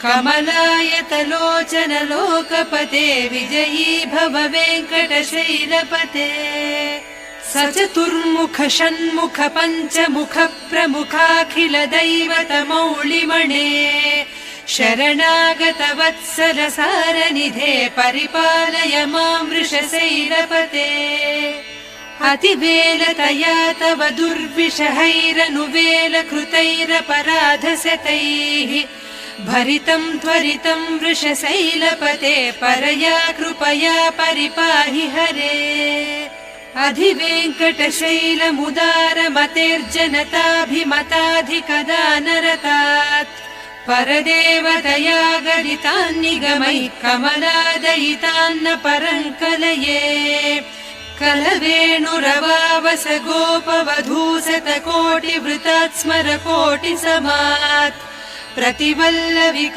कमलायतलोचन लोकपते विजयी भव वेङ्कटशैलपते सचतुर्मुख षण्मुख पञ्चमुख प्रमुखाखिल दैवत मौलिमणे शरणागत वत्सल सारनिधे परिपालय मां वृषशैलपते अतिवेलतया तव दुर्विषहैरनुवेलकृतैरपराधशतैः भरितं त्वरितं वृषशैलपते परया कृपया परिपाहि हरे अधिवेङ्कटशैलमुदारमतेर्जनताभिमताधिकदानरतात् परदेवतया गरितान्निगमैः कमलादयितान्न परङ्कलये कलवेणुरवावस गोपवधूशतकोटिवृतात् स्मर कोटिसमात् प्रतिवल्लविक